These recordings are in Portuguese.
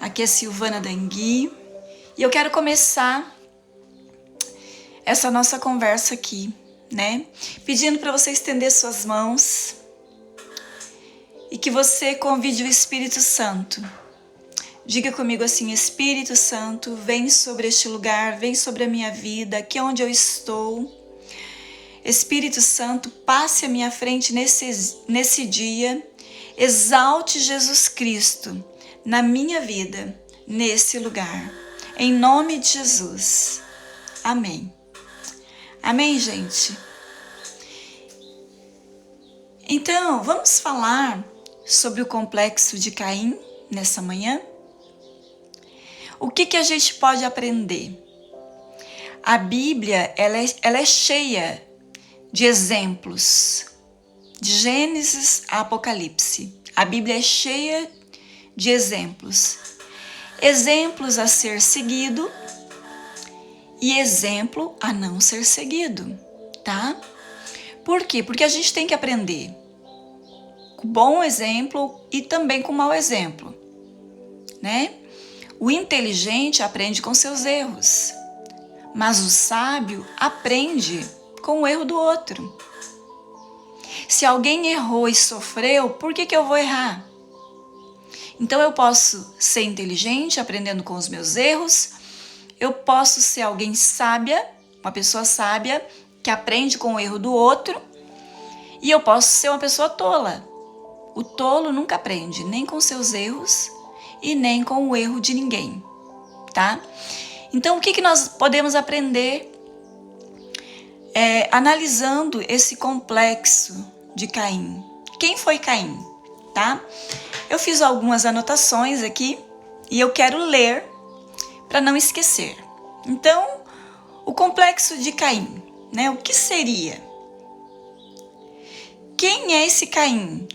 Aqui é Silvana Dangui e eu quero começar essa nossa conversa aqui, né? Pedindo para você estender suas mãos e que você convide o Espírito Santo. Diga comigo assim: Espírito Santo, vem sobre este lugar, vem sobre a minha vida, aqui onde eu estou. Espírito Santo, passe à minha frente nesse dia, exalte Jesus Cristo na minha vida, nesse lugar. Em nome de Jesus. Amém. Amém, gente? Então, vamos falar sobre o complexo de Caim nessa manhã? O que a gente pode aprender? A Bíblia, ela é cheia de exemplos, de Gênesis a Apocalipse. A Bíblia é cheia de exemplos. Exemplos a ser seguido e exemplo a não ser seguido, tá? Por quê? Porque a gente tem que aprender com bom exemplo e também com mau exemplo, né? O inteligente aprende com seus erros, mas o sábio aprende com o erro do outro. Se alguém errou e sofreu, por que eu vou errar? Então eu posso ser inteligente aprendendo com os meus erros, eu posso ser alguém sábia, uma pessoa sábia que aprende com o erro do outro, e eu posso ser uma pessoa tola. O tolo nunca aprende nem com seus erros e nem com o erro de ninguém, tá? Então o que nós podemos aprender analisando esse complexo de Caim? Quem foi Caim, tá? Eu fiz algumas anotações aqui e eu quero ler para não esquecer. Então, o complexo de Caim, né? O que seria? Quem é esse Caim?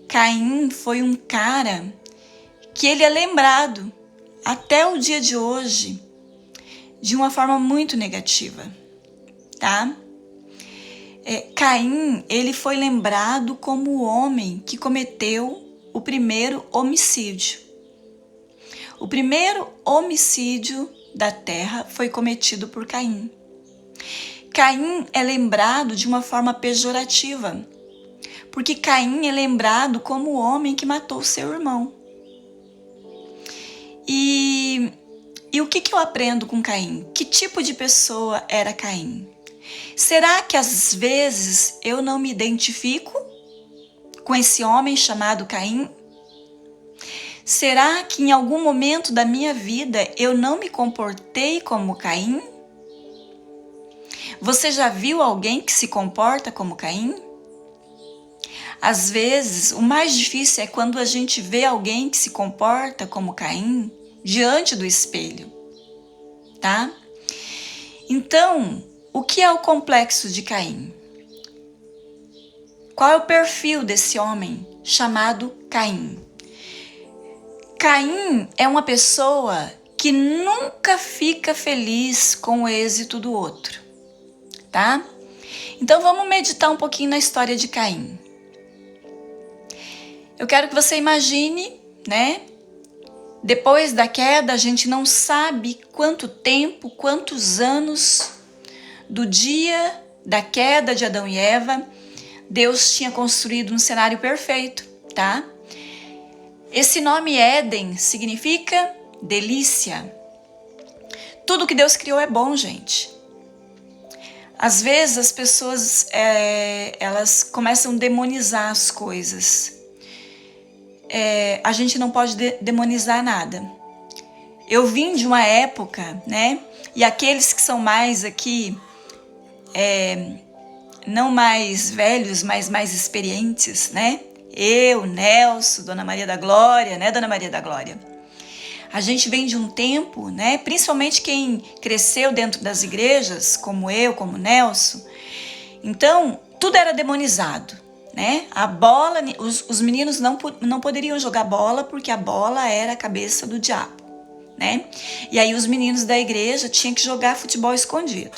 Caim foi um cara que ele é lembrado até o dia de hoje de uma forma muito negativa, tá? Caim, ele foi lembrado como o homem que cometeu o primeiro homicídio. O primeiro homicídio da terra foi cometido por Caim. Caim é lembrado de uma forma pejorativa, porque Caim é lembrado como o homem que matou seu irmão. E o que eu aprendo com Caim? Que tipo de pessoa era Caim? Será que às vezes eu não me identifico com esse homem chamado Caim? Será que em algum momento da minha vida eu não me comportei como Caim? Você já viu alguém que se comporta como Caim? Às vezes, o mais difícil é quando a gente vê alguém que se comporta como Caim diante do espelho, tá? Então, o que é o complexo de Caim? Qual é o perfil desse homem chamado Caim? Caim é uma pessoa que nunca fica feliz com o êxito do outro, tá? Então vamos meditar um pouquinho na história de Caim. Eu quero que você imagine, né? Depois da queda, a gente não sabe quanto tempo, quantos anos do dia da queda de Adão e Eva, Deus tinha construído um cenário perfeito, tá? Esse nome Éden significa delícia. Tudo que Deus criou é bom, gente. Às vezes as pessoas elas começam a demonizar as coisas. A gente não pode demonizar nada. Eu vim de uma época, né? E aqueles que são mais aqui, não mais velhos, mas mais experientes, né? Eu, Nelson, Dona Maria da Glória, né, Dona Maria da Glória? A gente vem de um tempo, né? Principalmente quem cresceu dentro das igrejas, como eu, como Nelson. Então, tudo era demonizado, né? A bola, os meninos não poderiam jogar bola porque a bola era a cabeça do diabo, né? E aí os meninos da igreja tinham que jogar futebol escondido.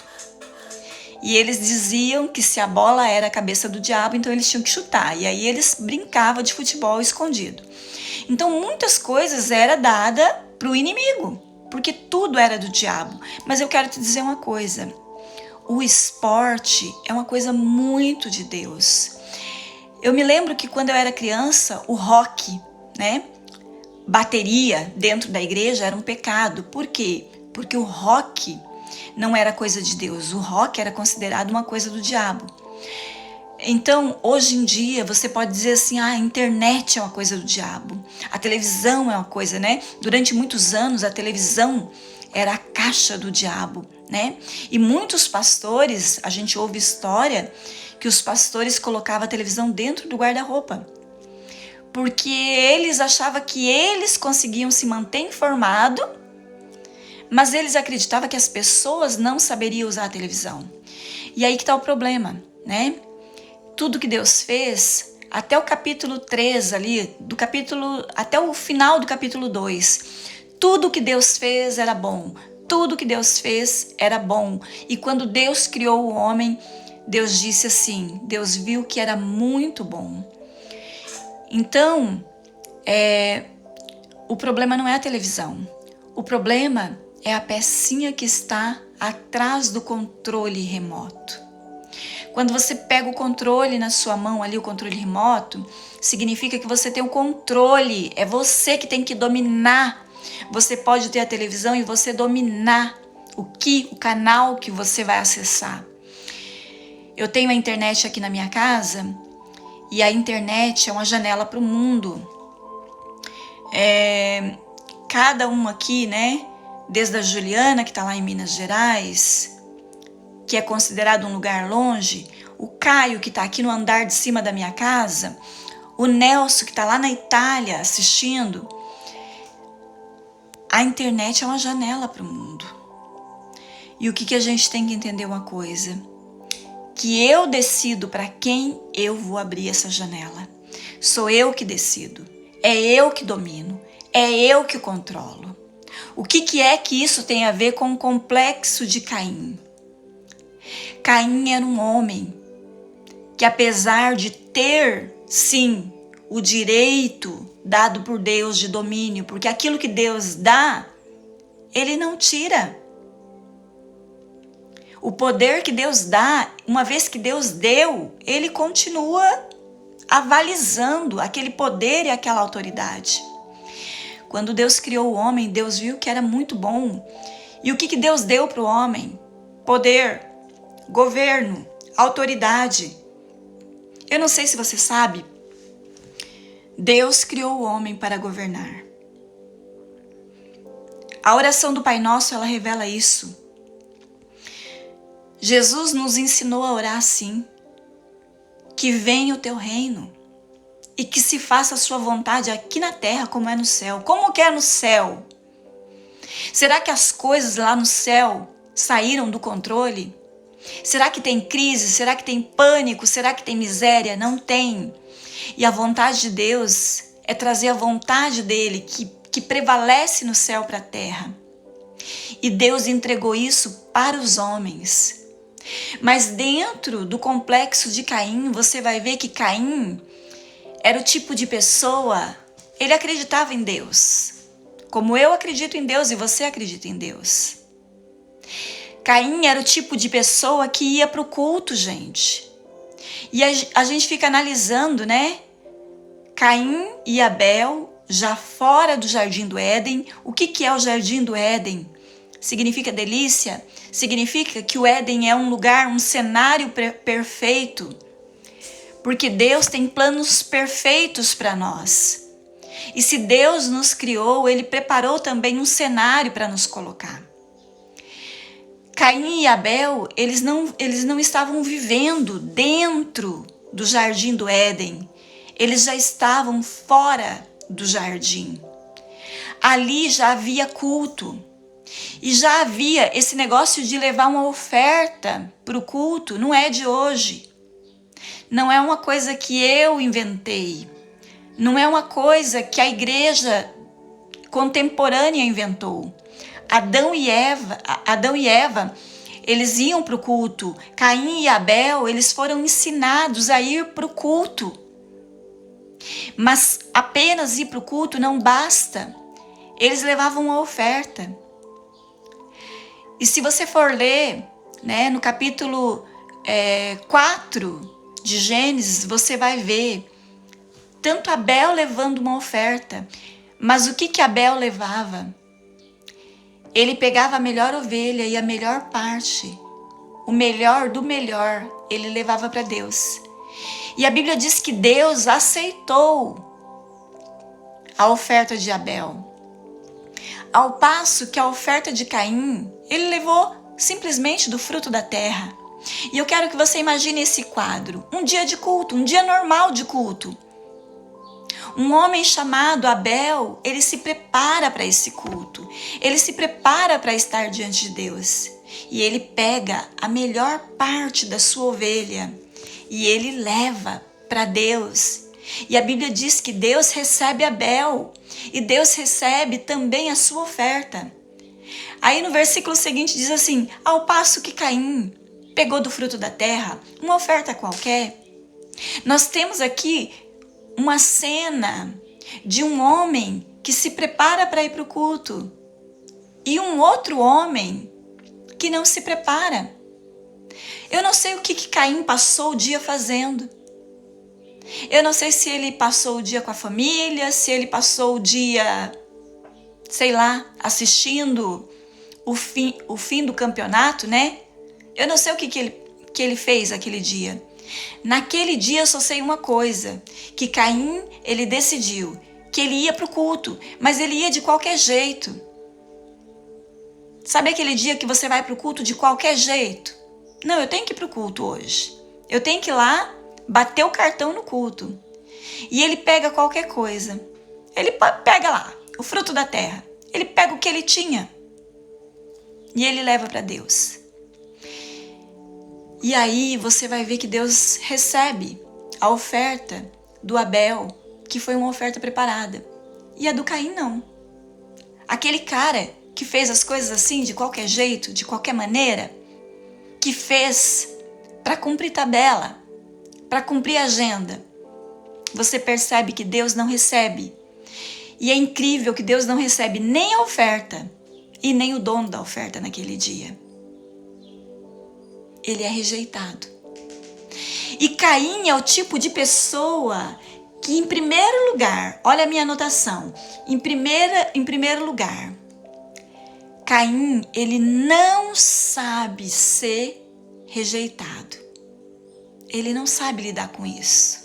E eles diziam que se a bola era a cabeça do diabo, então eles tinham que chutar. E aí eles brincavam de futebol escondido. Então muitas coisas era dada para o inimigo, porque tudo era do diabo. Mas eu quero te dizer uma coisa, o esporte é uma coisa muito de Deus. Eu me lembro que quando eu era criança, o rock, né? Bateria dentro da igreja era um pecado. Por quê? Porque o rock não era coisa de Deus. O rock era considerado uma coisa do diabo. Então, hoje em dia, você pode dizer assim, a internet é uma coisa do diabo. A televisão é uma coisa, né? Durante muitos anos, a televisão era a caixa do diabo, né? E muitos pastores, a gente ouve história que os pastores colocavam a televisão dentro do guarda-roupa, porque eles achavam que eles conseguiam se manter informado, mas eles acreditavam que as pessoas não saberiam usar a televisão. E aí que está o problema, né? Tudo que Deus fez, até o capítulo 3 ali, até o final do capítulo 2, tudo que Deus fez era bom. Tudo que Deus fez era bom. E quando Deus criou o homem, Deus disse assim, Deus viu que era muito bom. Então, o problema não é a televisão. O problema é a pecinha que está atrás do controle remoto. Quando você pega o controle na sua mão ali, o controle remoto, significa que você tem o controle, é você que tem que dominar. Você pode ter a televisão e você dominar o canal que você vai acessar. Eu tenho a internet aqui na minha casa e a internet é uma janela para o mundo. Cada um aqui, né? Desde a Juliana, que está lá em Minas Gerais, que é considerado um lugar longe, o Caio, que está aqui no andar de cima da minha casa, o Nelson, que está lá na Itália assistindo. A internet é uma janela para o mundo. E o que a gente tem que entender uma coisa? Que eu decido para quem eu vou abrir essa janela. Sou eu que decido. É eu que domino. É eu que controlo. O que é que isso tem a ver com o complexo de Caim? Caim era um homem que, apesar de ter, sim, o direito dado por Deus de domínio, porque aquilo que Deus dá, ele não tira. O poder que Deus dá, uma vez que Deus deu, ele continua avalizando aquele poder e aquela autoridade. Quando Deus criou o homem, Deus viu que era muito bom. E o que Deus deu para o homem? Poder, governo, autoridade. Eu não sei se você sabe, Deus criou o homem para governar. A oração do Pai Nosso, ela revela isso. Jesus nos ensinou a orar assim: que venha o teu reino e que se faça a sua vontade aqui na terra como é no céu. Como que é no céu? Será que as coisas lá no céu saíram do controle? Será que tem crise? Será que tem pânico? Será que tem miséria? Não tem. E a vontade de Deus é trazer a vontade dele que prevalece no céu para a terra. E Deus entregou isso para os homens. Mas dentro do complexo de Caim, você vai ver que Caim era o tipo de pessoa, ele acreditava em Deus. Como eu acredito em Deus e você acredita em Deus. Caim era o tipo de pessoa que ia para o culto, gente. E a gente fica analisando, né? Caim e Abel, já fora do Jardim do Éden. O que é o Jardim do Éden? Significa delícia? Significa que o Éden é um lugar, um cenário perfeito. Porque Deus tem planos perfeitos para nós. E se Deus nos criou, Ele preparou também um cenário para nos colocar. Caim e Abel, eles não estavam vivendo dentro do Jardim do Éden. Eles já estavam fora do jardim. Ali já havia culto. E já havia esse negócio de levar uma oferta para o culto. Não é de hoje. Não é uma coisa que eu inventei. Não é uma coisa que a igreja contemporânea inventou. Adão e Eva, eles iam para o culto. Caim e Abel, eles foram ensinados a ir para o culto. Mas apenas ir para o culto não basta. Eles levavam uma oferta. E se você for ler, né, no capítulo 4 de Gênesis, você vai ver tanto Abel levando uma oferta. Mas o que Abel levava? Ele pegava a melhor ovelha e a melhor parte, o melhor do melhor, ele levava para Deus. E a Bíblia diz que Deus aceitou a oferta de Abel. Ao passo que a oferta de Caim, ele levou simplesmente do fruto da terra. E eu quero que você imagine esse quadro. Um dia de culto, um dia normal de culto. Um homem chamado Abel, ele se prepara para esse culto. Ele se prepara para estar diante de Deus. E ele pega a melhor parte da sua ovelha e ele leva para Deus. E a Bíblia diz que Deus recebe Abel e Deus recebe também a sua oferta. Aí no versículo seguinte diz assim: ao passo que Caim pegou do fruto da terra uma oferta qualquer. Nós temos aqui uma cena de um homem que se prepara para ir para o culto e um outro homem que não se prepara. Eu não sei o que Caim passou o dia fazendo. Eu não sei se ele passou o dia com a família, se ele passou o dia, sei lá, assistindo o fim do campeonato, né? Eu não sei o que ele fez aquele dia. Naquele dia eu só sei uma coisa, que Caim, ele decidiu que ele ia para o culto, mas ele ia de qualquer jeito. Sabe aquele dia que você vai para o culto de qualquer jeito? Não, eu tenho que ir para o culto hoje. Eu tenho que ir lá bater o cartão no culto. E ele pega qualquer coisa. Ele pega lá o fruto da terra. Ele pega o que ele tinha e ele leva para Deus. E aí você vai ver que Deus recebe a oferta do Abel, que foi uma oferta preparada. E a do Caim não. Aquele cara que fez as coisas assim, de qualquer jeito, de qualquer maneira, que fez para cumprir tabela, para cumprir agenda. Você percebe que Deus não recebe. E é incrível que Deus não recebe nem a oferta e nem o dono da oferta naquele dia. Ele é rejeitado. E Caim é o tipo de pessoa que, em primeiro lugar, olha a minha anotação, em primeiro lugar, Caim, ele não sabe ser rejeitado. Ele não sabe lidar com isso.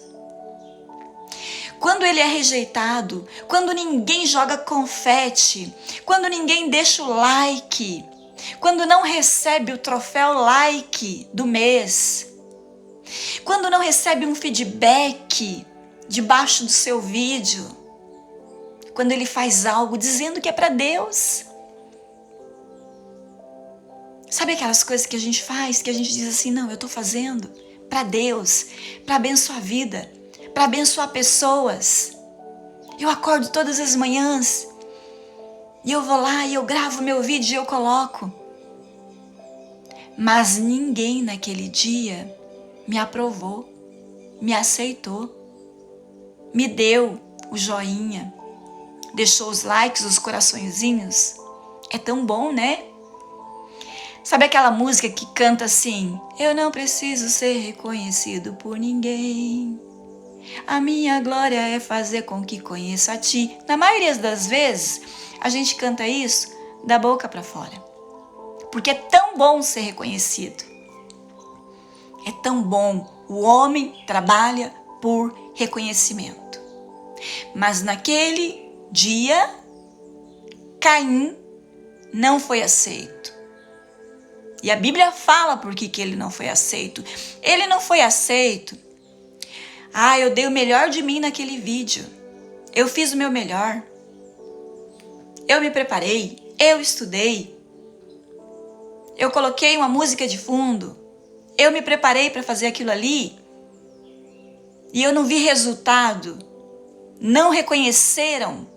Quando ele é rejeitado, quando ninguém joga confete, quando ninguém deixa o like, quando não recebe o troféu like do mês, quando não recebe um feedback debaixo do seu vídeo, quando ele faz algo dizendo que é para Deus. Sabe aquelas coisas que a gente faz, que a gente diz assim, não, eu estou fazendo para Deus, para abençoar a vida, para abençoar pessoas. Eu acordo todas as manhãs e eu vou lá e eu gravo meu vídeo e eu coloco. Mas ninguém naquele dia me aprovou, me aceitou, me deu o joinha, deixou os likes, os coraçõezinhos. É tão bom, né? Sabe aquela música que canta assim: eu não preciso ser reconhecido por ninguém. A minha glória é fazer com que conheça a ti. Na maioria das vezes, a gente canta isso da boca para fora. Porque é tão bom ser reconhecido. É tão bom. O homem trabalha por reconhecimento. Mas naquele dia, Caim não foi aceito. E a Bíblia fala por que ele não foi aceito. Ele não foi aceito. Eu dei o melhor de mim naquele vídeo. Eu fiz o meu melhor. Eu me preparei. Eu estudei. Eu coloquei uma música de fundo. Eu me preparei para fazer aquilo ali. E eu não vi resultado. Não reconheceram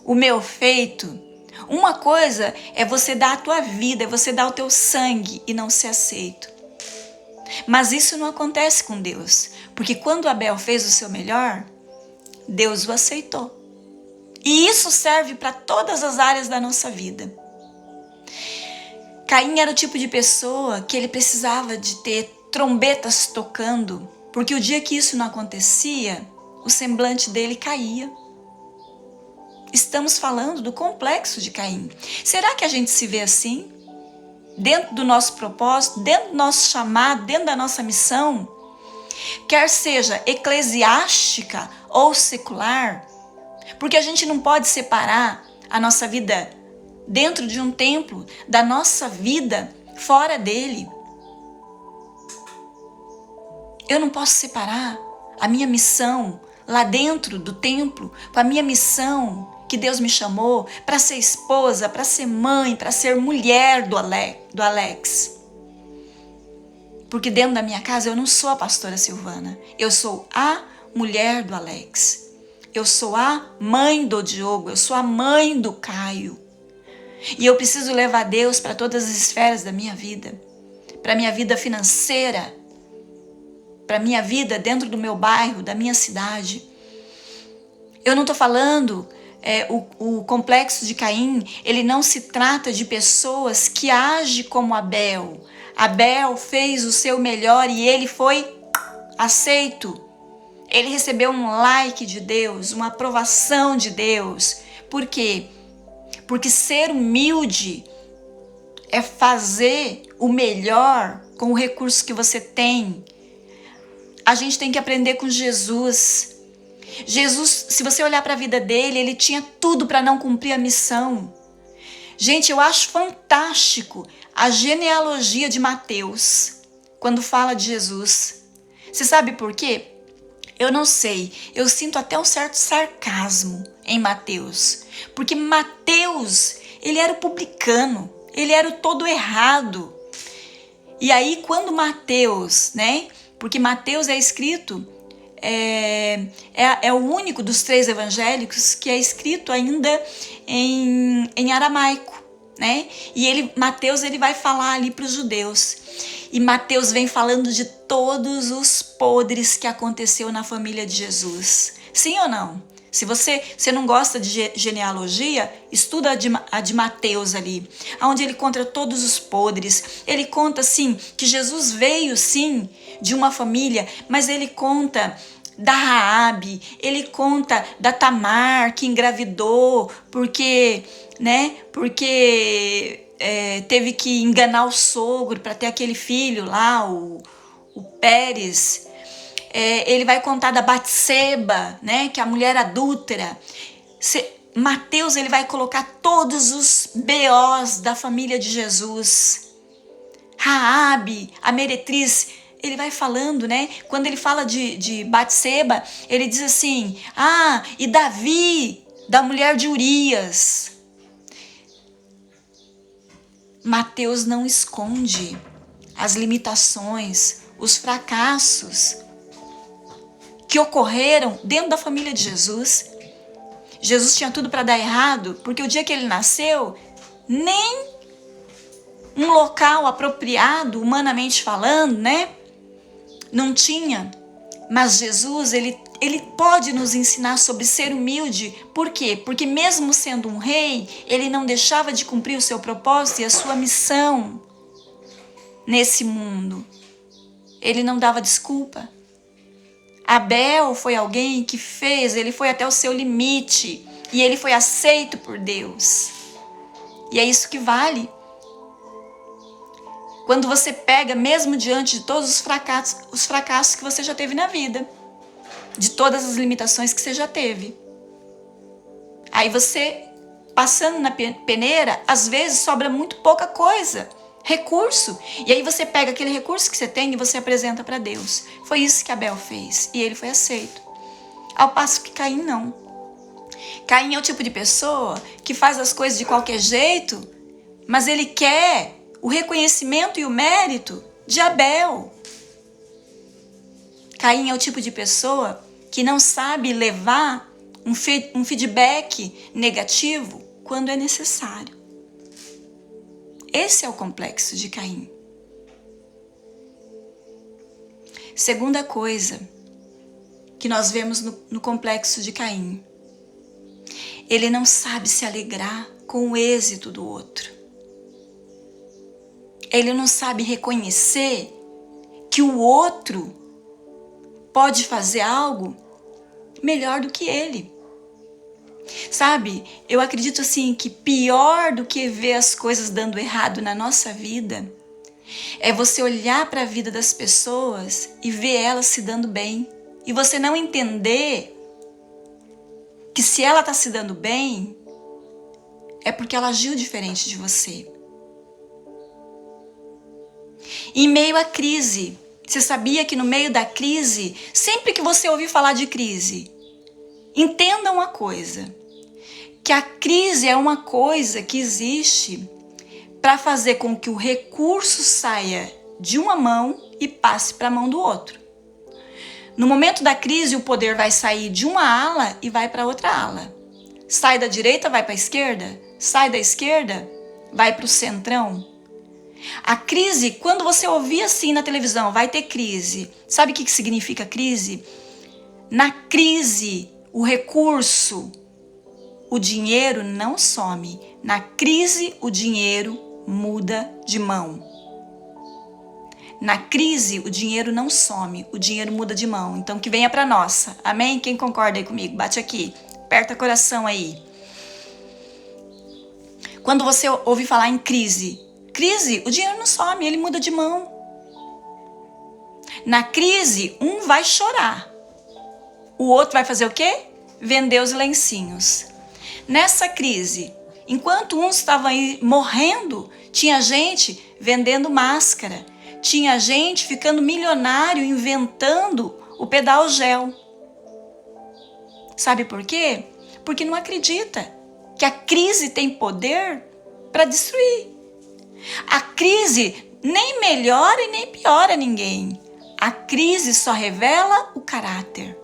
o meu feito. Uma coisa é você dar a tua vida, é você dar o teu sangue e não ser aceito. Mas isso não acontece com Deus, porque quando Abel fez o seu melhor, Deus o aceitou. E isso serve para todas as áreas da nossa vida. Caim era o tipo de pessoa que ele precisava de ter trombetas tocando, porque o dia que isso não acontecia, o semblante dele caía. Estamos falando do complexo de Caim. Será que a gente se vê assim? Dentro do nosso propósito, dentro do nosso chamado, dentro da nossa missão? Quer seja eclesiástica ou secular? Porque a gente não pode separar a nossa vida dentro de um templo da nossa vida fora dele. Eu não posso separar a minha missão lá dentro do templo com a minha missão que Deus me chamou para ser esposa, para ser mãe, para ser mulher do Alex. Porque dentro da minha casa eu não sou a pastora Silvana, eu sou a mulher do Alex. Eu sou a mãe do Diogo, eu sou a mãe do Caio. E eu preciso levar Deus para todas as esferas da minha vida. Para a minha vida financeira, para a minha vida dentro do meu bairro, da minha cidade. Eu não estou falando, o complexo de Caim, ele não se trata de pessoas que agem como Abel. Abel fez o seu melhor e ele foi aceito. Ele recebeu um like de Deus, uma aprovação de Deus. Por quê? Porque ser humilde é fazer o melhor com o recurso que você tem. A gente tem que aprender com Jesus. Jesus, se você olhar para a vida dele, ele tinha tudo para não cumprir a missão. Gente, eu acho fantástico a genealogia de Mateus, quando fala de Jesus. Você sabe por quê? Eu não sei, eu sinto até um certo sarcasmo em Mateus, porque Mateus, ele era o publicano, ele era o todo errado. E aí quando Mateus, né, porque Mateus é escrito, é o único dos 3 evangélicos que é escrito ainda em aramaico, né? E Mateus ele vai falar ali para os judeus. E Mateus vem falando de todos os podres que aconteceu na família de Jesus. Sim ou não? Se você não gosta de genealogia, estuda a de Mateus ali, onde ele conta todos os podres. Ele conta, sim, que Jesus veio, sim, de uma família, mas ele conta da Raabe, ele conta da Tamar, que engravidou, porque teve que enganar o sogro para ter aquele filho lá, o Pérez. Ele vai contar da Batseba, né, que é a mulher adúltera. Mateus ele vai colocar todos os BOs da família de Jesus. Raabe, a meretriz, ele vai falando, né? Quando ele fala de Batseba, ele diz assim: e Davi, da mulher de Urias. Mateus não esconde as limitações, os fracassos que ocorreram dentro da família de Jesus. Jesus tinha tudo para dar errado, porque o dia que ele nasceu, nem um local apropriado, humanamente falando, né? Não tinha. Mas Jesus, ele pode nos ensinar sobre ser humilde. Por quê? Porque mesmo sendo um rei, ele não deixava de cumprir o seu propósito e a sua missão nesse mundo. Ele não dava desculpa. Abel foi alguém que ele foi até o seu limite e ele foi aceito por Deus. E é isso que vale. Quando você pega, mesmo diante de todos os fracassos que você já teve na vida, de todas as limitações que você já teve. Aí você, passando na peneira, às vezes sobra muito pouca coisa, recurso. E aí você pega aquele recurso que você tem e você apresenta para Deus. Foi isso que Abel fez e ele foi aceito. Ao passo que Caim não. Caim é o tipo de pessoa que faz as coisas de qualquer jeito, mas ele quer o reconhecimento e o mérito de Abel. Caim é o tipo de pessoa que não sabe levar um feedback negativo quando é necessário. Esse é o complexo de Caim. Segunda coisa, que nós vemos no complexo de Caim. Ele não sabe se alegrar com o êxito do outro. Ele não sabe reconhecer que o outro pode fazer algo melhor do que ele. Sabe, eu acredito assim que pior do que ver as coisas dando errado na nossa vida é você olhar para a vida das pessoas e ver elas se dando bem. E você não entender que se ela está se dando bem, é porque ela agiu diferente de você. Em meio à crise, você sabia que no meio da crise, sempre que você ouvir falar de crise, entenda uma coisa, que a crise é uma coisa que existe para fazer com que o recurso saia de uma mão e passe para a mão do outro. No momento da crise, o poder vai sair de uma ala e vai para outra ala. Sai da direita, vai para a esquerda. Sai da esquerda, vai para o centrão. A crise, quando você ouvir assim na televisão, vai ter crise. Sabe o que significa crise? Na crise, o recurso, o dinheiro não some. Na crise, o dinheiro muda de mão. Na crise, o dinheiro não some, o dinheiro muda de mão. Então, que venha para nossa. Amém? Quem concorda aí comigo? Bate aqui. Aperta o coração aí. Quando você ouve falar em crise, o dinheiro não some, ele muda de mão. Na crise, um vai chorar. O outro vai fazer o quê? Vender os lencinhos. Nessa crise, enquanto uns estavam aí morrendo, tinha gente vendendo máscara. Tinha gente ficando milionário inventando o pedal gel. Sabe por quê? Porque não acredita que a crise tem poder para destruir. A crise nem melhora e nem piora ninguém. A crise só revela o caráter.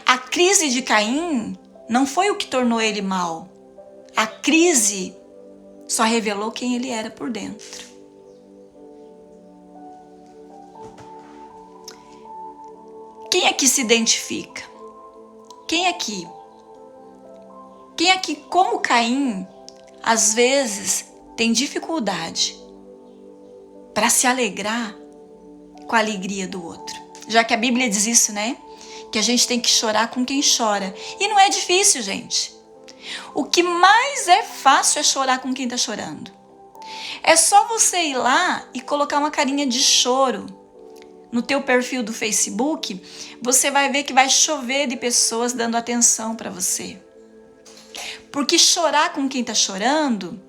A crise de Caim não foi o que tornou ele mau. A crise só revelou quem ele era por dentro. Quem aqui se identifica? Quem aqui, como Caim, às vezes tem dificuldade para se alegrar com a alegria do outro? Já que a Bíblia diz isso, né? Que a gente tem que chorar com quem chora. E não é difícil, gente. O que mais é fácil é chorar com quem está chorando. É só você ir lá e colocar uma carinha de choro no teu perfil do Facebook. Você vai ver que vai chover de pessoas dando atenção para você. Porque chorar com quem está chorando,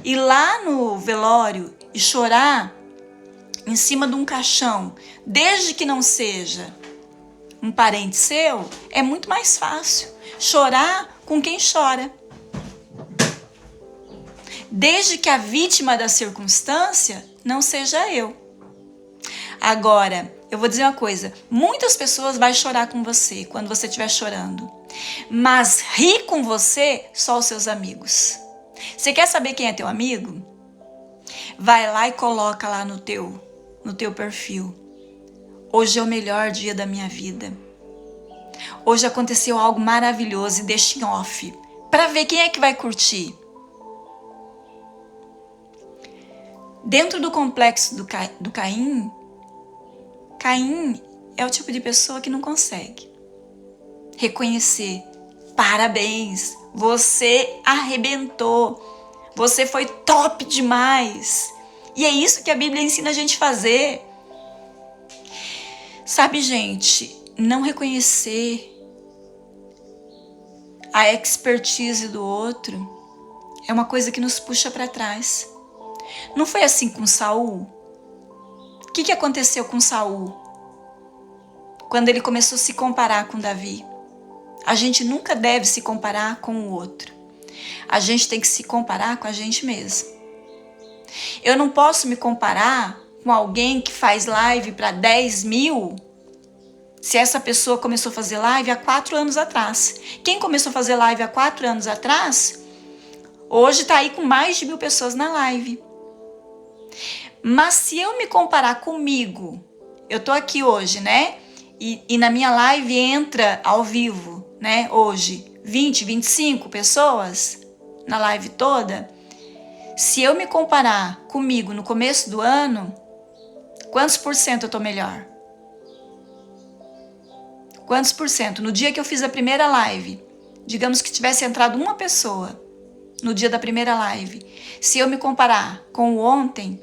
ir lá no velório e chorar em cima de um caixão, desde que não seja um parente seu, é muito mais fácil. Chorar com quem chora. Desde que a vítima da circunstância não seja eu. Agora, eu vou dizer uma coisa. Muitas pessoas vão chorar com você quando você estiver chorando. Mas rir com você, só os seus amigos. Você quer saber quem é teu amigo? Vai lá e coloca lá no teu perfil. Hoje é o melhor dia da minha vida. Hoje aconteceu algo maravilhoso e deixa em off. Para ver quem é que vai curtir. Dentro do complexo do Caim, Caim é o tipo de pessoa que não consegue reconhecer. Parabéns, você arrebentou. Você foi top demais. E é isso que a Bíblia ensina a gente a fazer. Sabe, gente, não reconhecer a expertise do outro é uma coisa que nos puxa para trás. Não foi assim com Saul? O que aconteceu com Saul? Quando ele começou a se comparar com Davi. A gente nunca deve se comparar com o outro. A gente tem que se comparar com a gente mesmo. Eu não posso me comparar com alguém que faz live para 10 mil, se essa pessoa começou a fazer live há 4 anos atrás. Quem começou a fazer live há 4 anos atrás, hoje está aí com mais de 1.000 pessoas na live. Mas se eu me comparar comigo, eu tô aqui hoje, né? E na minha live entra ao vivo, né? Hoje, 20, 25 pessoas na live toda. Se eu me comparar comigo no começo do ano, quantos por cento eu tô melhor? Quantos por cento? No dia que eu fiz a primeira live, digamos que tivesse entrado uma pessoa no dia da primeira live. Se eu me comparar com o ontem,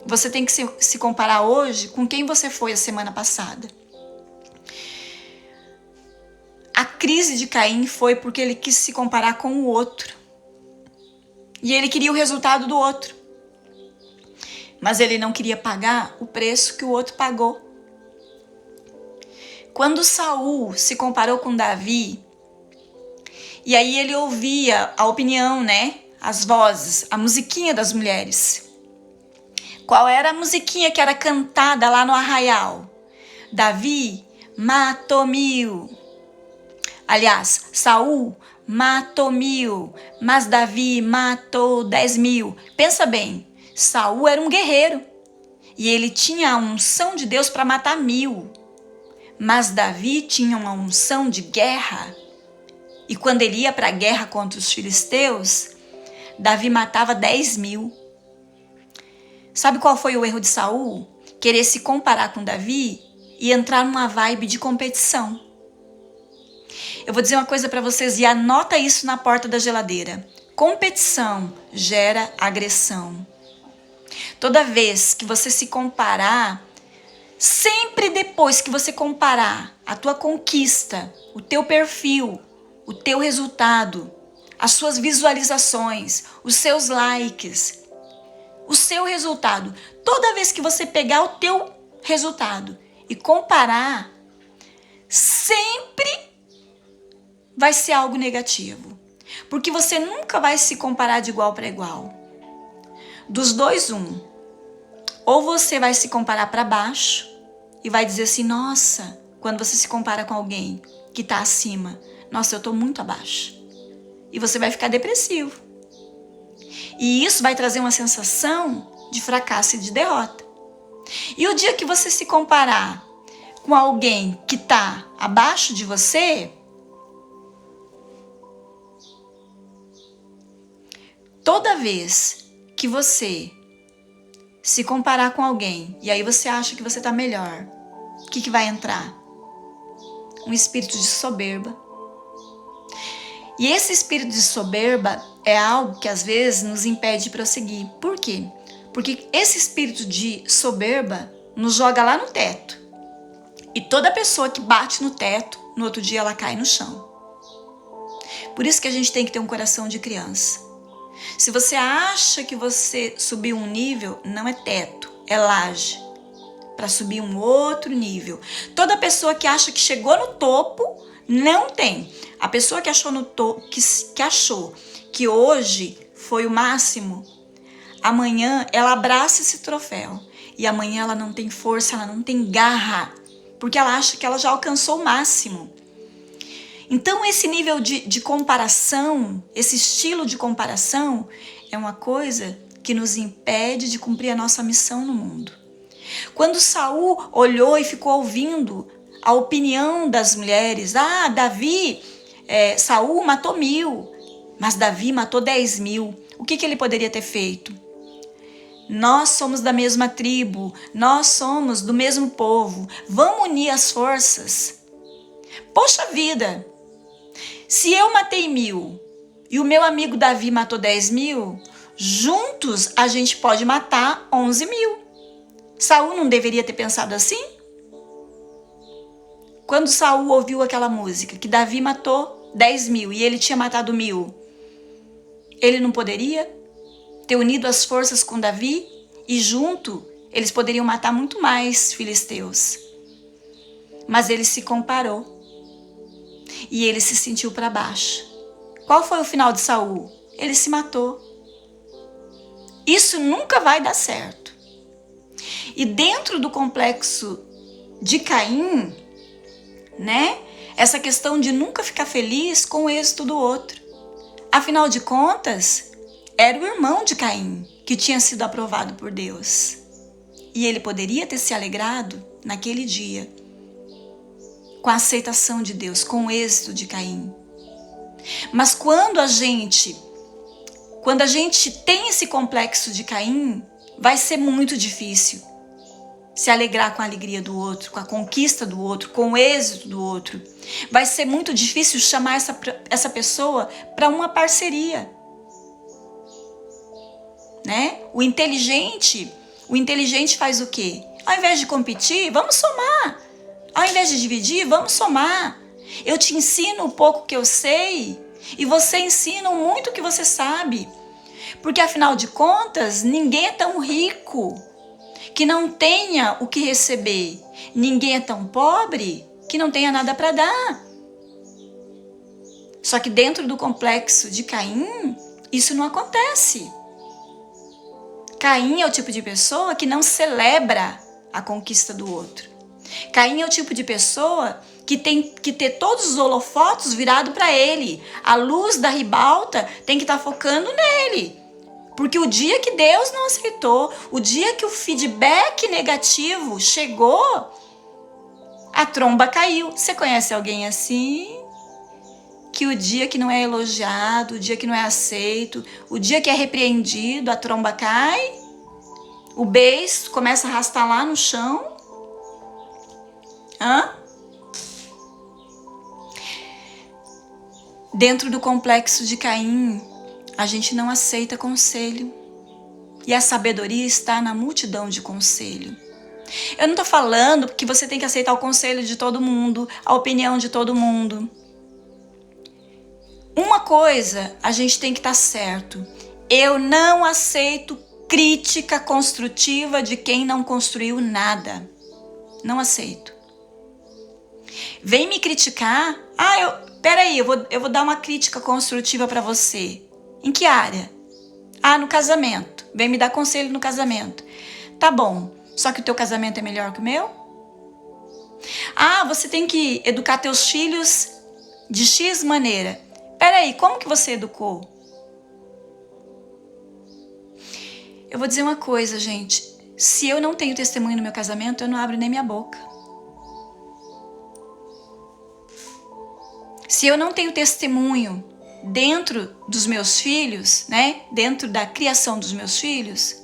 você tem que se comparar hoje com quem você foi a semana passada. A crise de Caim foi porque ele quis se comparar com o outro. E ele queria o resultado do outro. Mas ele não queria pagar o preço que o outro pagou. Quando Saul se comparou com Davi, e aí ele ouvia a opinião, né? As vozes, a musiquinha das mulheres. Qual era a musiquinha que era cantada lá no arraial? Davi matou 1000. Aliás, Saul matou 1000, mas Davi matou 10.000. Pensa bem, Saul era um guerreiro e ele tinha a unção de Deus para matar 1000. Mas Davi tinha uma unção de guerra. E quando ele ia para a guerra contra os filisteus, Davi matava 10.000. Sabe qual foi o erro de Saul? Querer se comparar com Davi e entrar numa vibe de competição. Eu vou dizer uma coisa para vocês e anota isso na porta da geladeira. Competição gera agressão. Toda vez que você se comparar, sempre depois que você comparar a tua conquista, o teu perfil, o teu resultado, as suas visualizações, os seus likes, o seu resultado, toda vez que você pegar o teu resultado e comparar, sempre vai ser algo negativo. Porque você nunca vai se comparar de igual para igual. Dos dois, ou você vai se comparar para baixo e vai dizer assim, nossa, quando você se compara com alguém que está acima, nossa, eu estou muito abaixo. E você vai ficar depressivo. E isso vai trazer uma sensação de fracasso e de derrota. E o dia que você se comparar com alguém que está abaixo de você, toda vez que você se comparar com alguém e aí você acha que você está melhor, o que vai entrar? Um espírito de soberba. E esse espírito de soberba é algo que às vezes nos impede de prosseguir. Por quê? Porque esse espírito de soberba nos joga lá no teto. E toda pessoa que bate no teto, no outro dia ela cai no chão. Por isso que a gente tem que ter um coração de criança. Se você acha que você subiu um nível, não é teto, é laje. Para subir um outro nível. Toda pessoa que acha que chegou no topo, não tem. A pessoa que achou no topo, que achou que hoje foi o máximo, amanhã ela abraça esse troféu. E amanhã ela não tem força, ela não tem garra. Porque ela acha que ela já alcançou o máximo. Então esse nível de comparação, esse estilo de comparação, é uma coisa que nos impede de cumprir a nossa missão no mundo. Quando Saul olhou e ficou ouvindo a opinião das mulheres, Saul matou 1000, mas Davi matou 10.000. O que ele poderia ter feito? Nós somos da mesma tribo, nós somos do mesmo povo, vamos unir as forças. Poxa vida, se eu matei 1000 e o meu amigo Davi matou 10.000, juntos a gente pode matar 11.000. Saul não deveria ter pensado assim? Quando Saul ouviu aquela música, que Davi matou 10.000 e ele tinha matado 1.000, ele não poderia ter unido as forças com Davi e junto eles poderiam matar muito mais filisteus. Mas ele se comparou e ele se sentiu para baixo. Qual foi o final de Saul? Ele se matou. Isso nunca vai dar certo. E dentro do complexo de Caim, né? Essa questão de nunca ficar feliz com o êxito do outro. Afinal de contas, era o irmão de Caim que tinha sido aprovado por Deus. E ele poderia ter se alegrado naquele dia com a aceitação de Deus, com o êxito de Caim. Mas quando a gente tem esse complexo de Caim, vai ser muito difícil se alegrar com a alegria do outro, com a conquista do outro, com o êxito do outro. Vai ser muito difícil chamar essa pessoa para uma parceria, né? O inteligente faz o quê? Ao invés de competir, vamos somar. Ao invés de dividir, vamos somar. Eu te ensino um pouco que eu sei e você ensina muito que você sabe. Porque afinal de contas, ninguém é tão rico que não tenha o que receber. Ninguém é tão pobre que não tenha nada para dar. Só que dentro do complexo de Caim, isso não acontece. Caim é o tipo de pessoa que não celebra a conquista do outro. Caim é o tipo de pessoa que tem que ter todos os holofotes virados para ele. A luz da ribalta tem que estar focando nele. Porque o dia que Deus não aceitou, o dia que o feedback negativo chegou, a tromba caiu. Você conhece alguém assim? Que o dia que não é elogiado, o dia que não é aceito, o dia que é repreendido, a tromba cai, o beiço começa a arrastar lá no chão. Dentro do complexo de Caim, a gente não aceita conselho. E a sabedoria está na multidão de conselho. Eu não estou falando que você tem que aceitar o conselho de todo mundo, a opinião de todo mundo. Uma coisa a gente tem que estar certo. Eu não aceito crítica construtiva de quem não construiu nada. Não aceito. Vem me criticar. Peraí, eu vou dar uma crítica construtiva para você. Em que área? No casamento. Vem me dar conselho no casamento. Tá bom, só que o teu casamento é melhor que o meu? Você tem que educar teus filhos de X maneira. Peraí, como que você educou? Eu vou dizer uma coisa, gente. Se eu não tenho testemunho no meu casamento, eu não abro nem minha boca. Se eu não tenho testemunho dentro dos meus filhos, né? Dentro da criação dos meus filhos,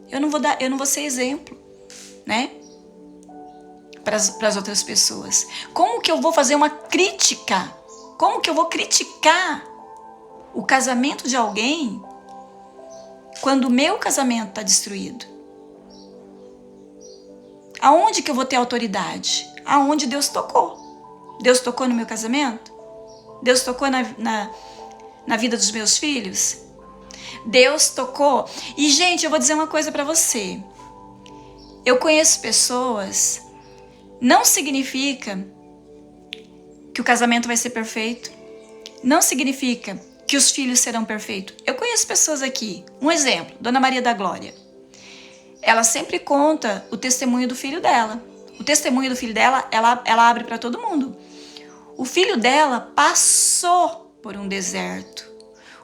eu não vou ser exemplo, né? Para as outras pessoas. Como que eu vou fazer uma crítica? Como que eu vou criticar o casamento de alguém quando o meu casamento está destruído? Aonde que eu vou ter autoridade? Aonde Deus tocou. Deus tocou no meu casamento? Deus tocou na vida dos meus filhos? Deus tocou. E, gente, eu vou dizer uma coisa para você. Eu conheço pessoas, não significa que o casamento vai ser perfeito. Não significa que os filhos serão perfeitos. Eu conheço pessoas aqui. Um exemplo, Dona Maria da Glória. Ela sempre conta o testemunho do filho dela. O testemunho do filho dela, ela abre para todo mundo. O filho dela passou por um deserto.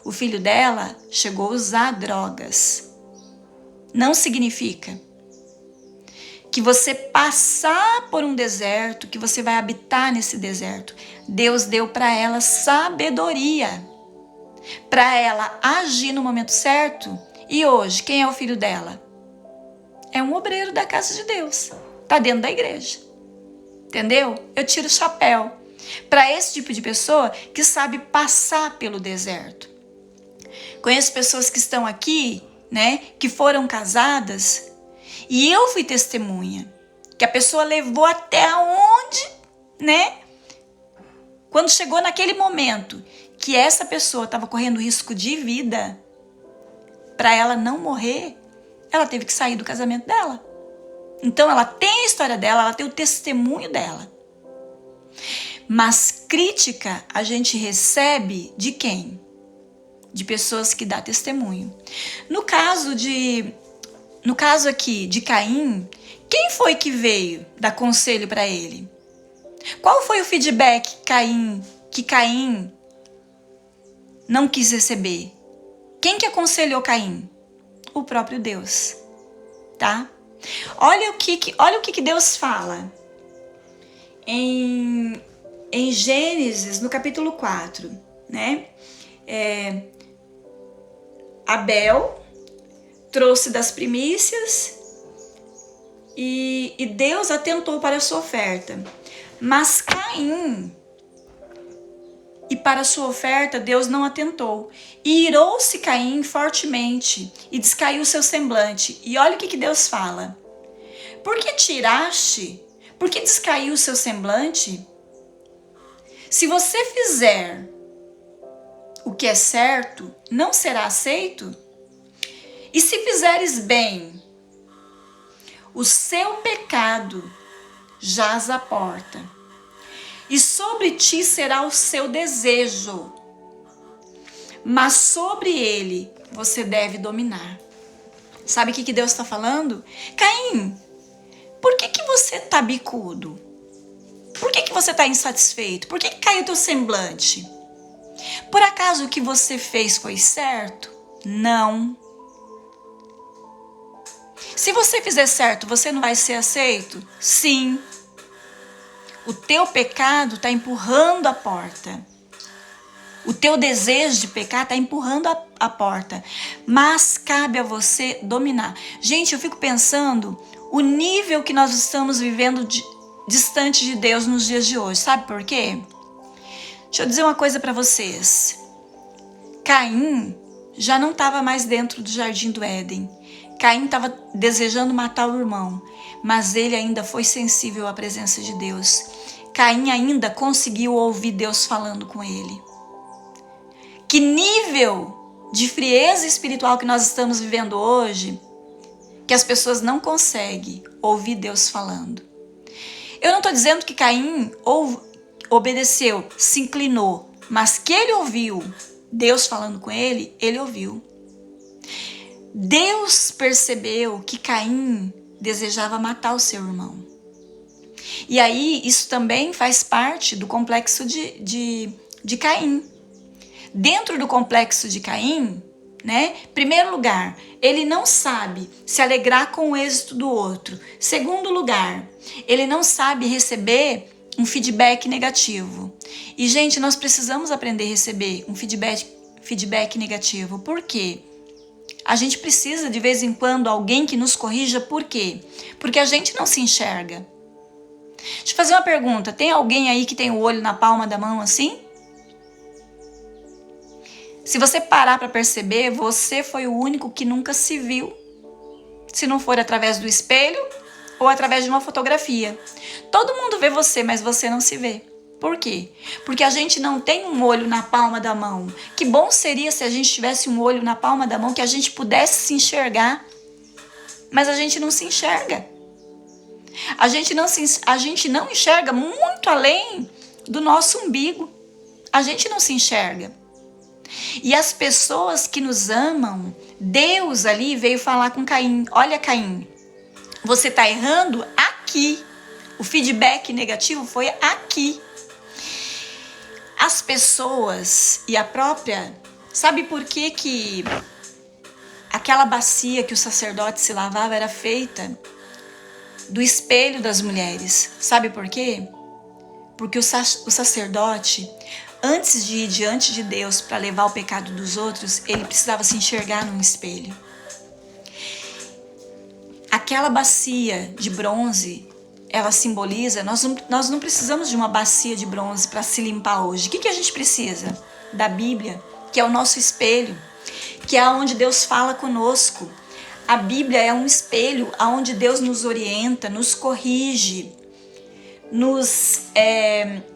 O filho dela chegou a usar drogas. Não significa que você passar por um deserto, que você vai habitar nesse deserto. Deus deu para ela sabedoria, para ela agir no momento certo. E hoje, quem é o filho dela? É um obreiro da casa de Deus. Está dentro da igreja. Entendeu? Eu tiro o chapéu para esse tipo de pessoa que sabe passar pelo deserto. Conheço pessoas que estão aqui, né, que foram casadas, e eu fui testemunha, que a pessoa levou até onde, né? Quando chegou naquele momento que essa pessoa estava correndo risco de vida, para ela não morrer, ela teve que sair do casamento dela. Então ela tem a história dela, ela tem o testemunho dela. Mas crítica a gente recebe de quem? De pessoas que dão testemunho. No caso aqui de Caim, quem foi que veio dar conselho para ele? Qual foi o feedback que Caim não quis receber? Quem que aconselhou Caim? O próprio Deus, tá? Olha o que Deus fala em Gênesis, no capítulo 4, né? Abel trouxe das primícias e Deus atentou para a sua oferta. Mas Caim, e para a sua oferta Deus não atentou. E irou-se Caim fortemente e descaiu seu semblante. E olha o que Deus fala. Por que tiraste? Por que descaiu o seu semblante? Se você fizer o que é certo, não será aceito? E se fizeres bem, o seu pecado jaz à porta, e sobre ti será o seu desejo, mas sobre ele você deve dominar. Sabe o que Deus está falando? Caim, por que você está bicudo? Por que você está insatisfeito? Por que caiu o teu semblante? Por acaso o que você fez foi certo? Não. Se você fizer certo, você não vai ser aceito? Sim. O teu pecado está empurrando a porta. O teu desejo de pecar está empurrando a porta. Mas cabe a você dominar. Gente, eu fico pensando o nível que nós estamos vivendo distante de Deus nos dias de hoje. Sabe por quê? Deixa eu dizer uma coisa para vocês. Caim já não estava mais dentro do jardim do Éden. Caim estava desejando matar o irmão, mas ele ainda foi sensível à presença de Deus. Caim ainda conseguiu ouvir Deus falando com ele. Que nível de frieza espiritual que nós estamos vivendo hoje, que as pessoas não conseguem ouvir Deus falando. Eu não estou dizendo que Caim obedeceu, se inclinou, mas que ele ouviu Deus falando com ele, ele ouviu. Deus percebeu que Caim desejava matar o seu irmão. E aí, isso também faz parte do complexo de Caim. Dentro do complexo de Caim, né? Primeiro lugar, ele não sabe se alegrar com o êxito do outro. Segundo lugar, ele não sabe receber um feedback negativo. E, gente, nós precisamos aprender a receber um feedback negativo. Por quê? A gente precisa, de vez em quando, alguém que nos corrija. Por quê? Porque a gente não se enxerga. Deixa eu fazer uma pergunta. Tem alguém aí que tem o olho na palma da mão assim? Se você parar para perceber, você foi o único que nunca se viu. Se não for através do espelho ou através de uma fotografia. Todo mundo vê você, mas você não se vê. Por quê? Porque a gente não tem um olho na palma da mão. Que bom seria se a gente tivesse um olho na palma da mão, que a gente pudesse se enxergar. Mas a gente não se enxerga. A gente não enxerga muito além do nosso umbigo. A gente não se enxerga. E as pessoas que nos amam, Deus ali veio falar com Caim. Olha, Caim, você está errando aqui. O feedback negativo foi aqui. As pessoas e a própria... Sabe por que aquela bacia que o sacerdote se lavava era feita do espelho das mulheres? Sabe por quê? Porque o sacerdote, antes de ir diante de Deus para levar o pecado dos outros, ele precisava se enxergar num espelho. Aquela bacia de bronze, ela simboliza, nós não precisamos de uma bacia de bronze para se limpar hoje. O que a gente precisa? Da Bíblia, que é o nosso espelho, que é onde Deus fala conosco. A Bíblia é um espelho onde Deus nos orienta, nos corrige, nos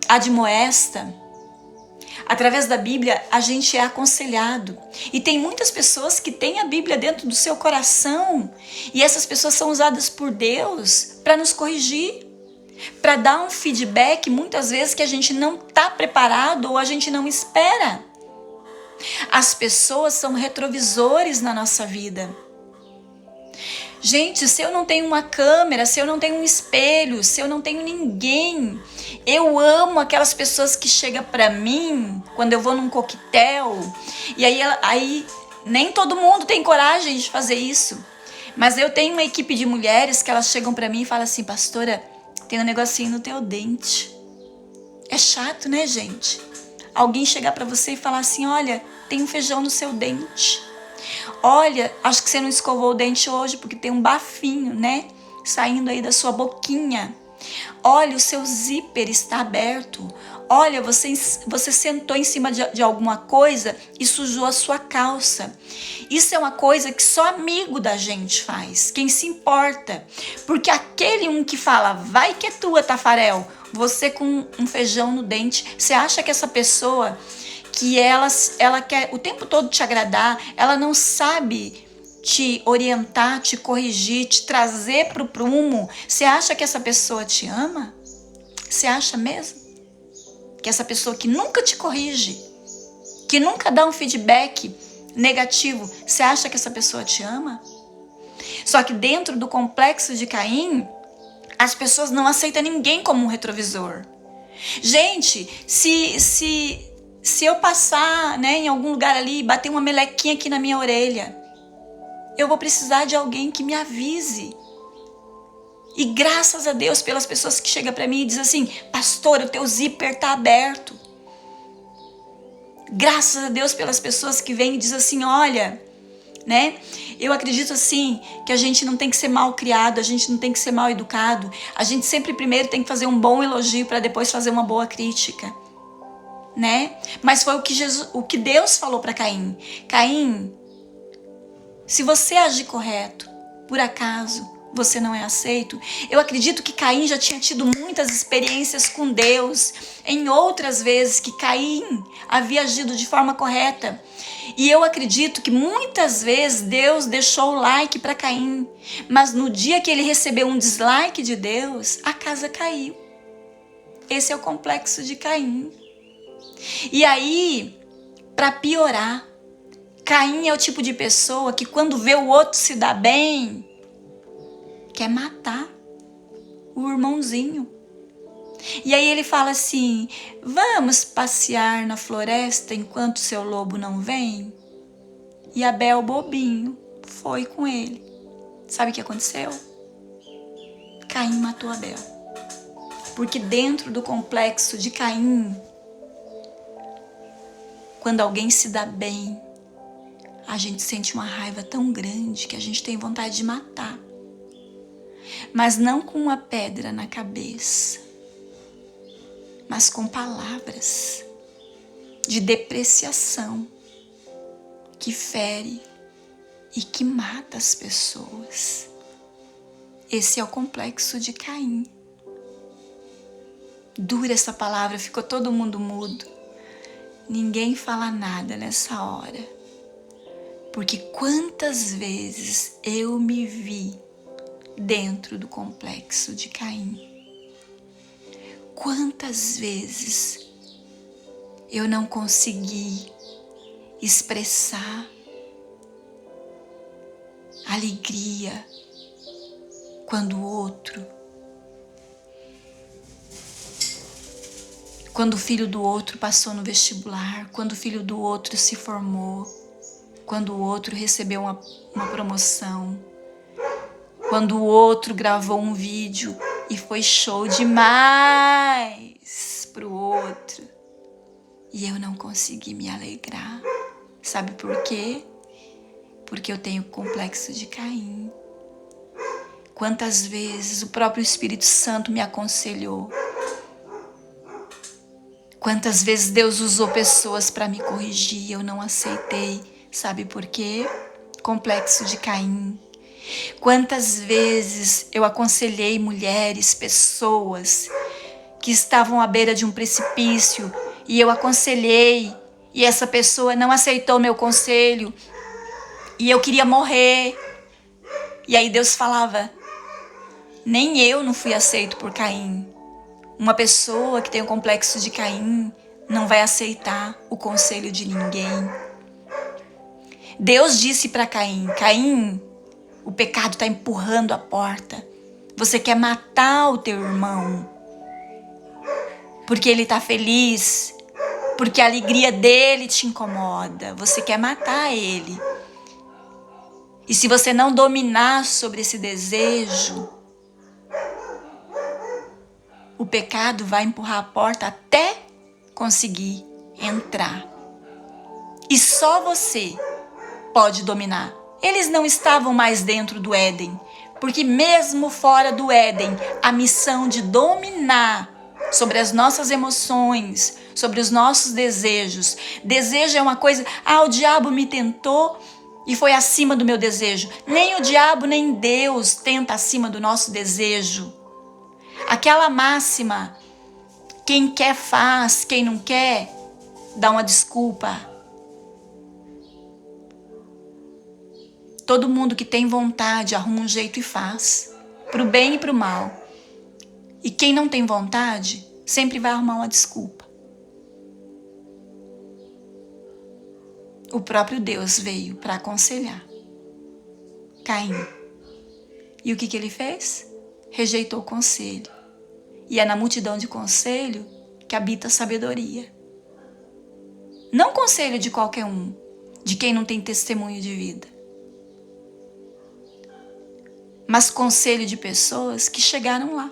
admoesta. Através da Bíblia, a gente é aconselhado. E tem muitas pessoas que têm a Bíblia dentro do seu coração. E essas pessoas são usadas por Deus para nos corrigir. Para dar um feedback, muitas vezes, que a gente não está preparado ou a gente não espera. As pessoas são retrovisores na nossa vida. Gente, se eu não tenho uma câmera, se eu não tenho um espelho, se eu não tenho ninguém, eu amo aquelas pessoas que chegam pra mim quando eu vou num coquetel, e aí nem todo mundo tem coragem de fazer isso, Mas eu tenho uma equipe de mulheres que elas chegam pra mim e falam assim: pastora, tem um negocinho no teu dente. É chato, né, gente? Alguém chegar pra você e falar assim: olha, tem um feijão no seu dente. Olha, acho que você não escovou o dente hoje porque tem um bafinho, né? Saindo aí da sua boquinha. Olha, o seu zíper está aberto. Olha, você sentou em cima de alguma coisa e sujou a sua calça. Isso é uma coisa que só amigo da gente faz, quem se importa. Porque aquele um que fala, vai que é tua, Tafarel, você com um feijão no dente, você acha que essa pessoa que ela quer o tempo todo te agradar, ela não sabe te orientar, te corrigir, te trazer pro prumo, você acha que essa pessoa te ama? Você acha mesmo? Que essa pessoa que nunca te corrige, que nunca dá um feedback negativo, você acha que essa pessoa te ama? Só que dentro do complexo de Caim, as pessoas não aceitam ninguém como um retrovisor. Gente, se eu passar, né, em algum lugar ali e bater uma melequinha aqui na minha orelha, eu vou precisar de alguém que me avise. E graças a Deus pelas pessoas que chegam para mim e dizem assim: pastor, o teu zíper tá aberto. Graças a Deus pelas pessoas que vêm e dizem assim: olha, né? Eu acredito assim que a gente não tem que ser mal criado, a gente não tem que ser mal educado. A gente sempre primeiro tem que fazer um bom elogio para depois fazer uma boa crítica, né? Mas foi o que Deus falou para Caim. Caim, se você agir correto, por acaso você não é aceito? Eu acredito que Caim já tinha tido muitas experiências com Deus, em outras vezes que Caim havia agido de forma correta. E eu acredito que muitas vezes Deus deixou o like para Caim, mas no dia que ele recebeu um dislike de Deus, a casa caiu. Esse é o complexo de Caim. E aí, para piorar, Caim é o tipo de pessoa que quando vê o outro se dar bem, quer matar o irmãozinho. E aí ele fala assim: vamos passear na floresta enquanto seu lobo não vem? E Abel, bobinho, foi com ele. Sabe o que aconteceu? Caim matou Abel. Porque dentro do complexo de Caim, quando alguém se dá bem, a gente sente uma raiva tão grande que a gente tem vontade de matar. Mas não com uma pedra na cabeça, mas com palavras de depreciação que fere e que mata as pessoas. Esse é o complexo de Caim. Dura essa palavra, ficou todo mundo mudo. Ninguém fala nada nessa hora. Porque quantas vezes eu me vi dentro do complexo de Caim? Quantas vezes eu não consegui expressar alegria quando o filho do outro passou no vestibular, quando o filho do outro se formou, quando o outro recebeu uma promoção, quando o outro gravou um vídeo e foi show demais pro outro. E eu não consegui me alegrar. Sabe por quê? Porque eu tenho complexo de Caim. Quantas vezes o próprio Espírito Santo me aconselhou. Quantas vezes Deus usou pessoas para me corrigir e eu não aceitei. Sabe por quê? Complexo de Caim. Quantas vezes eu aconselhei mulheres, pessoas que estavam à beira de um precipício e eu aconselhei e essa pessoa não aceitou meu conselho e eu queria morrer. E aí Deus falava: nem eu não fui aceito por Caim. Uma pessoa que tem o complexo de Caim não vai aceitar o conselho de ninguém. Deus disse para Caim: Caim, o pecado está empurrando a porta. Você quer matar o teu irmão porque ele está feliz, porque a alegria dele te incomoda. Você quer matar ele. E se você não dominar sobre esse desejo, o pecado vai empurrar a porta até conseguir entrar. E só você pode dominar. Eles não estavam mais dentro do Éden, porque mesmo fora do Éden, a missão de dominar sobre as nossas emoções, sobre os nossos desejos. Desejo é uma coisa, o diabo me tentou e foi acima do meu desejo. Nem o diabo, nem Deus tenta acima do nosso desejo. Aquela máxima, quem quer faz, quem não quer, dá uma desculpa. Todo mundo que tem vontade arruma um jeito e faz, pro bem e pro mal. E quem não tem vontade, sempre vai arrumar uma desculpa. O próprio Deus veio para aconselhar Caim. E o que ele fez? Rejeitou o conselho. E é na multidão de conselho que habita a sabedoria. Não conselho de qualquer um, de quem não tem testemunho de vida. Mas conselho de pessoas que chegaram lá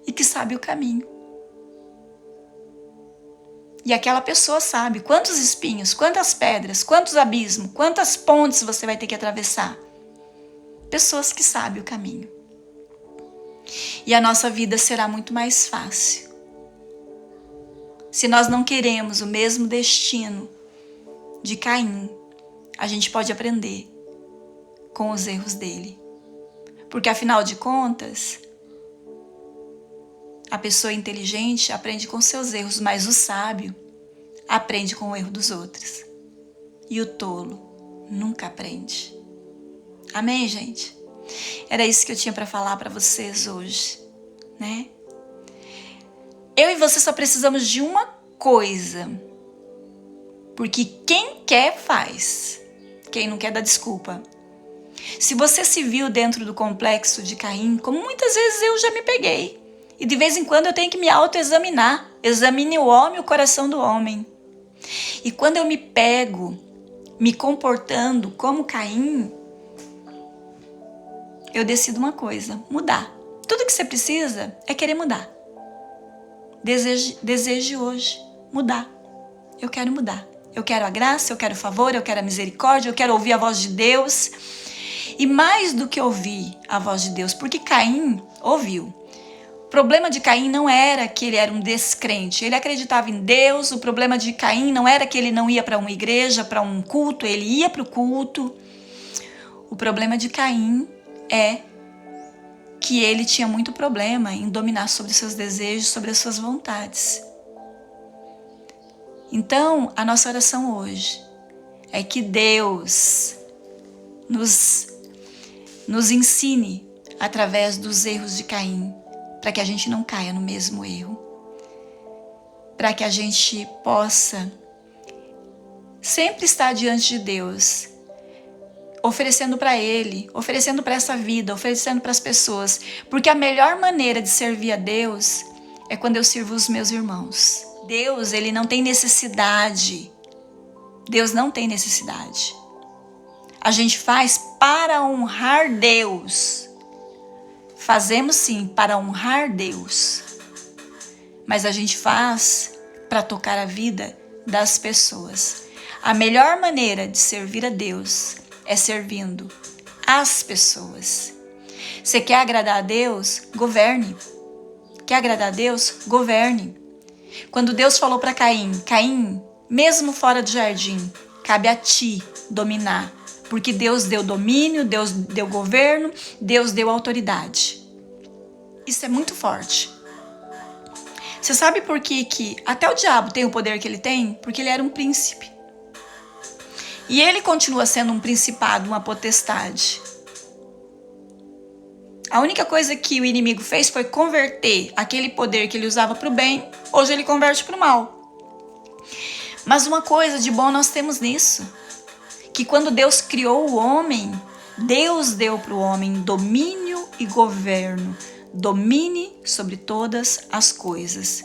e que sabem o caminho. E aquela pessoa sabe quantos espinhos, quantas pedras, quantos abismos, quantas pontes você vai ter que atravessar. Pessoas que sabem o caminho. E a nossa vida será muito mais fácil. Se nós não queremos o mesmo destino de Caim, a gente pode aprender com os erros dele. Porque afinal de contas, a pessoa inteligente aprende com seus erros, mas o sábio aprende com o erro dos outros. E o tolo nunca aprende. Amém, gente? Era isso que eu tinha para falar para vocês hoje, né? Eu e você só precisamos de uma coisa. Porque quem quer faz. Quem não quer dá desculpa. Se você se viu dentro do complexo de Caim, como muitas vezes eu já me peguei. E de vez em quando eu tenho que me autoexaminar. Examine o homem, o coração do homem. E quando eu me pego me comportando como Caim, eu decido uma coisa: mudar. Tudo que você precisa é querer mudar. Deseje hoje mudar. Eu quero mudar. Eu quero a graça, eu quero o favor, eu quero a misericórdia, eu quero ouvir a voz de Deus. E mais do que ouvir a voz de Deus, porque Caim ouviu. O problema de Caim não era que ele era um descrente, ele acreditava em Deus. O problema de Caim não era que ele não ia para uma igreja, para um culto, ele ia para o culto. O problema de Caim é que ele tinha muito problema em dominar sobre os seus desejos, sobre as suas vontades. Então, a nossa oração hoje é que Deus nos ensine através dos erros de Caim, para que a gente não caia no mesmo erro, para que a gente possa sempre estar diante de Deus, oferecendo para Ele, oferecendo para essa vida, oferecendo para as pessoas, porque a melhor maneira de servir a Deus é quando eu sirvo os meus irmãos. Deus, Ele não tem necessidade. Deus não tem necessidade. A gente faz para honrar Deus. Fazemos sim para honrar Deus. Mas a gente faz para tocar a vida das pessoas. A melhor maneira de servir a Deus é servindo as pessoas. Você quer agradar a Deus? Governe. Quer agradar a Deus? Governe. Quando Deus falou para Caim, Caim, mesmo fora do jardim, cabe a ti dominar. Porque Deus deu domínio, Deus deu governo, Deus deu autoridade. Isso é muito forte. Você sabe por que até o diabo tem o poder que ele tem? Porque ele era um príncipe. E ele continua sendo um principado, uma potestade. A única coisa que o inimigo fez foi converter aquele poder que ele usava para o bem, hoje ele converte para o mal. Mas uma coisa de bom nós temos nisso, que quando Deus criou o homem, Deus deu para o homem domínio e governo. Domine sobre todas as coisas.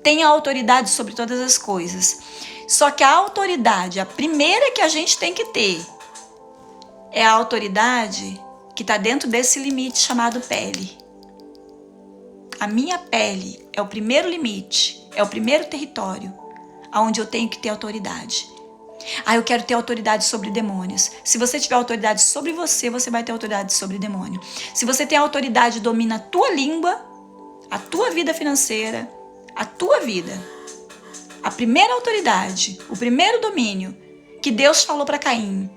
Tenha autoridade sobre todas as coisas. Só que a autoridade, a primeira que a gente tem que ter, é a autoridade que está dentro desse limite chamado pele. A minha pele é o primeiro limite, é o primeiro território onde eu tenho que ter autoridade. Eu quero ter autoridade sobre demônios. Se você tiver autoridade sobre você, você vai ter autoridade sobre demônio. Se você tem autoridade, domina a tua língua, a tua vida financeira, a tua vida. A primeira autoridade, o primeiro domínio que Deus falou para Caim.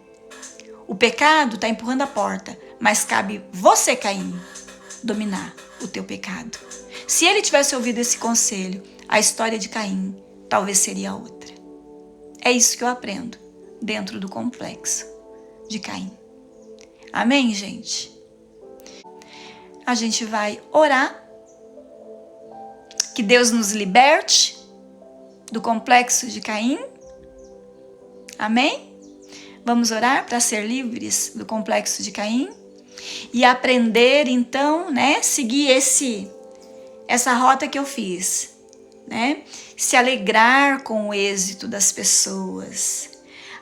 O pecado está empurrando a porta, mas cabe você, Caim, dominar o teu pecado. Se ele tivesse ouvido esse conselho, a história de Caim talvez seria outra. É isso que eu aprendo dentro do complexo de Caim. Amém, gente? A gente vai orar. Que Deus nos liberte do complexo de Caim. Amém? Vamos orar para ser livres do complexo de Caim e aprender, então, né, seguir essa rota que eu fiz, né? Se alegrar com o êxito das pessoas,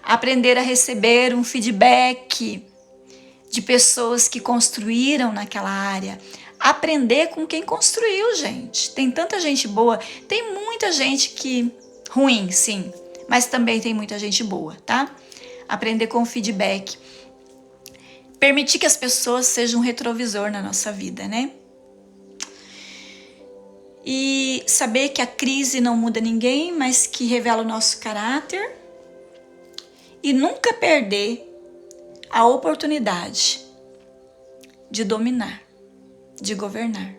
aprender a receber um feedback de pessoas que construíram naquela área, aprender com quem construiu, gente. Tem tanta gente boa, tem muita gente que ruim, sim, mas também tem muita gente boa, tá? Aprender com o feedback. Permitir que as pessoas sejam um retrovisor na nossa vida, né? E saber que a crise não muda ninguém, mas que revela o nosso caráter. E nunca perder a oportunidade de dominar, de governar.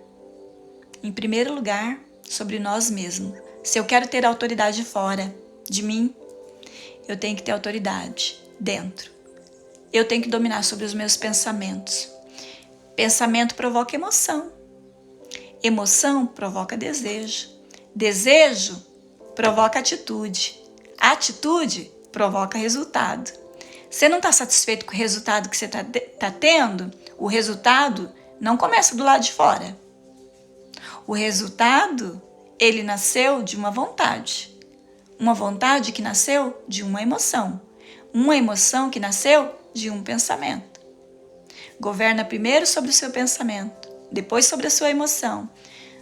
Em primeiro lugar, sobre nós mesmos. Se eu quero ter autoridade fora de mim, eu tenho que ter autoridade dentro. Eu tenho que dominar sobre os meus pensamentos. Pensamento provoca emoção. Emoção provoca desejo. Desejo provoca atitude. Atitude provoca resultado. Você não está satisfeito com o resultado que você está tendo? O resultado não começa do lado de fora. O resultado, ele nasceu de uma vontade. Uma vontade que nasceu de uma emoção. Uma emoção que nasceu de um pensamento. Governa primeiro sobre o seu pensamento, depois sobre a sua emoção,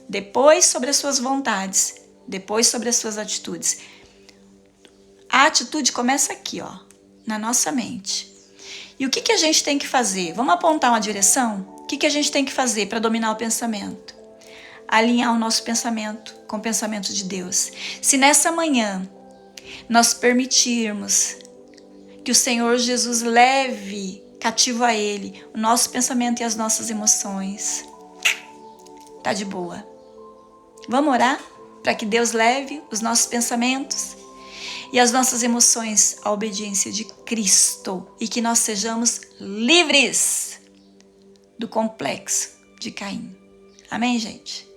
depois sobre as suas vontades, depois sobre as suas atitudes. A atitude começa aqui, ó, na nossa mente. E o que a gente tem que fazer? Vamos apontar uma direção? O que a gente tem que fazer para dominar o pensamento? Alinhar o nosso pensamento com o pensamento de Deus. Se nessa manhã nós permitirmos que o Senhor Jesus leve cativo a Ele o nosso pensamento e as nossas emoções, tá de boa. Vamos orar para que Deus leve os nossos pensamentos e as nossas emoções à obediência de Cristo e que nós sejamos livres do complexo de Caim. Amém, gente?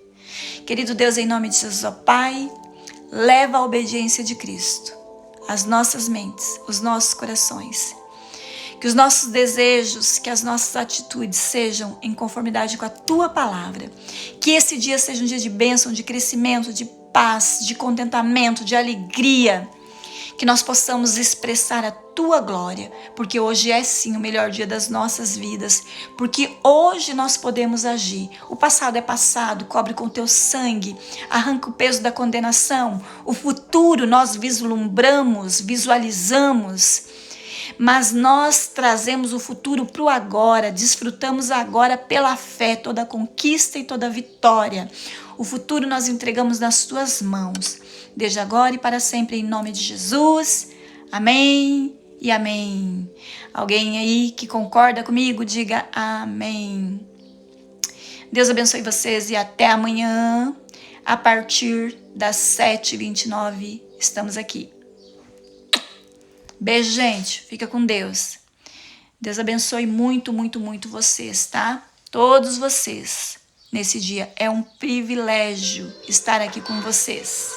Querido Deus, em nome de Jesus, ó Pai, leva a obediência de Cristo às nossas mentes, os nossos corações. Que os nossos desejos, que as nossas atitudes sejam em conformidade com a Tua palavra. Que esse dia seja um dia de bênção, de crescimento, de paz, de contentamento, de alegria. Que nós possamos expressar a Tua glória, porque hoje é sim o melhor dia das nossas vidas, porque hoje nós podemos agir. O passado é passado, cobre com Teu sangue, arranca o peso da condenação. O futuro nós vislumbramos, visualizamos, mas nós trazemos o futuro para o agora, desfrutamos agora pela fé toda a conquista e toda a vitória. O futuro nós entregamos nas Tuas mãos, desde agora e para sempre, em nome de Jesus. Amém e amém. Alguém aí que concorda comigo, diga amém. Deus abençoe vocês e até amanhã, a partir das 7h29, estamos aqui. Beijo, gente. Fica com Deus. Deus abençoe muito, muito, muito vocês, tá? Todos vocês. Nesse dia é um privilégio estar aqui com vocês.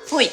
Fui.